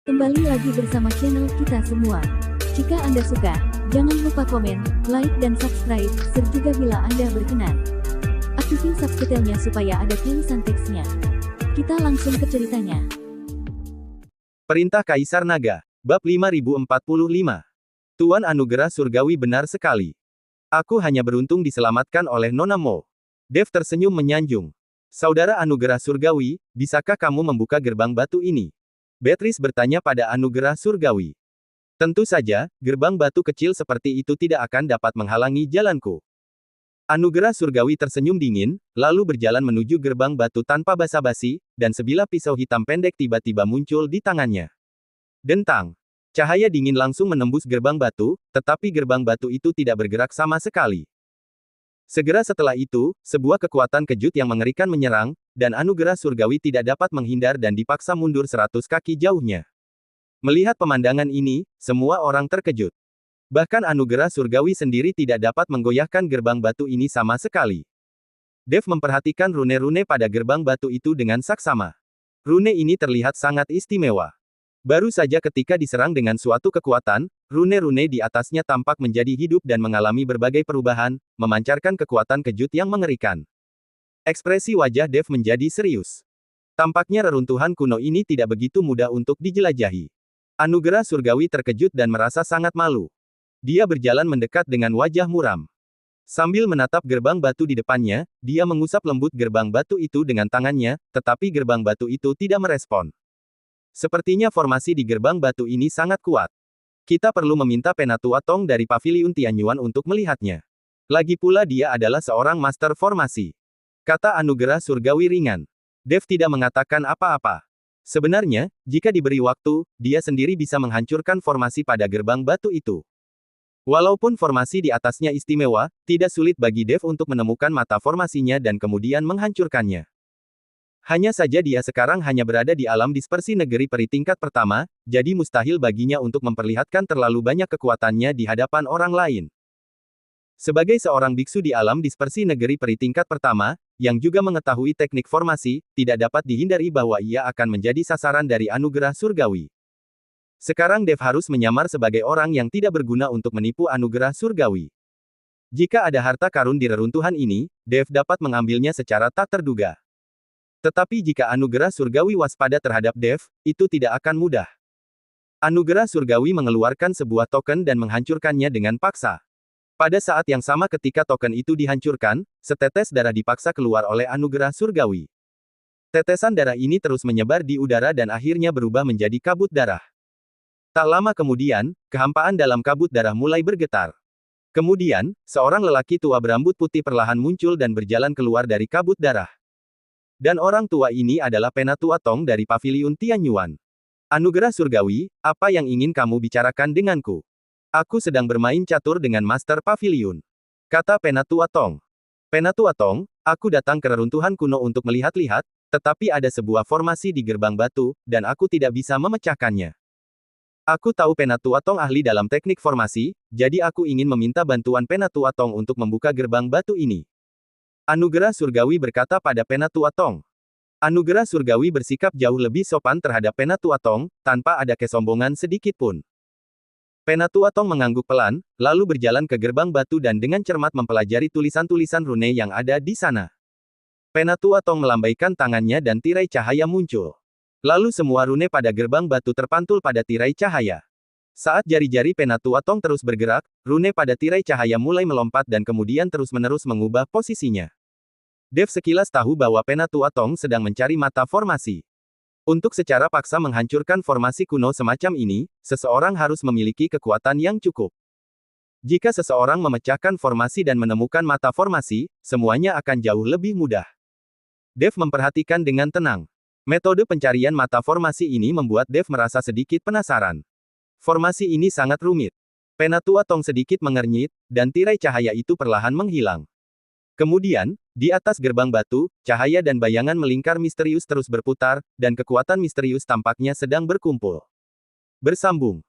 Kembali lagi bersama channel kita semua. Jika Anda suka, jangan lupa komen, like dan subscribe, serta bila Anda berkenan, aktifin subtitlenya supaya ada tulisan teksnya. Kita langsung ke ceritanya. Perintah Kaisar Naga, Bab 5045. Tuan anugerah surgawi benar sekali. Aku hanya beruntung diselamatkan oleh Nona Mo. Dev tersenyum menyanjung. Saudara anugerah surgawi, bisakah kamu membuka gerbang batu ini? Beatrice bertanya pada anugerah surgawi. Tentu saja, gerbang batu kecil seperti itu tidak akan dapat menghalangi jalanku. Anugerah surgawi tersenyum dingin, lalu berjalan menuju gerbang batu tanpa basa-basi, dan sebilah pisau hitam pendek tiba-tiba muncul di tangannya. Dentang. Cahaya dingin langsung menembus gerbang batu, tetapi gerbang batu itu tidak bergerak sama sekali. Segera setelah itu, sebuah kekuatan kejut yang mengerikan menyerang, dan anugerah surgawi tidak dapat menghindar dan dipaksa mundur 100 kaki jauhnya. Melihat pemandangan ini, semua orang terkejut. Bahkan anugerah surgawi sendiri tidak dapat menggoyahkan gerbang batu ini sama sekali. Dev memperhatikan rune-rune pada gerbang batu itu dengan saksama. Rune ini terlihat sangat istimewa. Baru saja ketika diserang dengan suatu kekuatan, rune-rune di atasnya tampak menjadi hidup dan mengalami berbagai perubahan, memancarkan kekuatan kejut yang mengerikan. Ekspresi wajah Dev menjadi serius. Tampaknya reruntuhan kuno ini tidak begitu mudah untuk dijelajahi. Anugerah surgawi terkejut dan merasa sangat malu. Dia berjalan mendekat dengan wajah muram. Sambil menatap gerbang batu di depannya, dia mengusap lembut gerbang batu itu dengan tangannya, tetapi gerbang batu itu tidak merespon. Sepertinya formasi di gerbang batu ini sangat kuat. Kita perlu meminta Penatua Tong dari Paviliun Tianyuan untuk melihatnya. Lagi pula dia adalah seorang master formasi. Kata anugerah surgawi ringan. Dev tidak mengatakan apa-apa. Sebenarnya, jika diberi waktu, dia sendiri bisa menghancurkan formasi pada gerbang batu itu. Walaupun formasi di atasnya istimewa, tidak sulit bagi Dev untuk menemukan mata formasinya dan kemudian menghancurkannya. Hanya saja dia sekarang hanya berada di alam dispersi negeri peri tingkat pertama, jadi mustahil baginya untuk memperlihatkan terlalu banyak kekuatannya di hadapan orang lain. Sebagai seorang biksu di alam dispersi negeri peri tingkat pertama, yang juga mengetahui teknik formasi, tidak dapat dihindari bahwa ia akan menjadi sasaran dari anugerah surgawi. Sekarang Dev harus menyamar sebagai orang yang tidak berguna untuk menipu anugerah surgawi. Jika ada harta karun di reruntuhan ini, Dev dapat mengambilnya secara tak terduga. Tetapi jika anugerah surgawi waspada terhadap Dev, itu tidak akan mudah. Anugerah surgawi mengeluarkan sebuah token dan menghancurkannya dengan paksa. Pada saat yang sama ketika token itu dihancurkan, setetes darah dipaksa keluar oleh anugerah surgawi. Tetesan darah ini terus menyebar di udara dan akhirnya berubah menjadi kabut darah. Tak lama kemudian, kehampaan dalam kabut darah mulai bergetar. Kemudian, seorang lelaki tua berambut putih perlahan muncul dan berjalan keluar dari kabut darah. Dan orang tua ini adalah Penatua Tong dari Paviliun Tianyuan. Anugerah surgawi, apa yang ingin kamu bicarakan denganku? Aku sedang bermain catur dengan Master Paviliun. Kata Penatua Tong. Penatua Tong, aku datang ke reruntuhan kuno untuk melihat-lihat, tetapi ada sebuah formasi di gerbang batu, dan aku tidak bisa memecahkannya. Aku tahu Penatua Tong ahli dalam teknik formasi, jadi aku ingin meminta bantuan Penatua Tong untuk membuka gerbang batu ini. Anugerah surgawi berkata pada Penatua Tong. Anugerah surgawi bersikap jauh lebih sopan terhadap Penatua Tong, tanpa ada kesombongan sedikit pun. Penatua Tong mengangguk pelan, lalu berjalan ke gerbang batu dan dengan cermat mempelajari tulisan-tulisan rune yang ada di sana. Penatua Tong melambaikan tangannya dan tirai cahaya muncul. Lalu semua rune pada gerbang batu terpantul pada tirai cahaya. Saat jari-jari Penatua Tong terus bergerak, rune pada tirai cahaya mulai melompat dan kemudian terus-menerus mengubah posisinya. Dev sekilas tahu bahwa Penatua Tong sedang mencari mata formasi. Untuk secara paksa menghancurkan formasi kuno semacam ini, seseorang harus memiliki kekuatan yang cukup. Jika seseorang memecahkan formasi dan menemukan mata formasi, semuanya akan jauh lebih mudah. Dev memperhatikan dengan tenang. Metode pencarian mata formasi ini membuat Dev merasa sedikit penasaran. Formasi ini sangat rumit. Penatua Tong sedikit mengernyit, dan tirai cahaya itu perlahan menghilang. Kemudian, di atas gerbang batu, cahaya dan bayangan melingkar misterius terus berputar, dan kekuatan misterius tampaknya sedang berkumpul. Bersambung.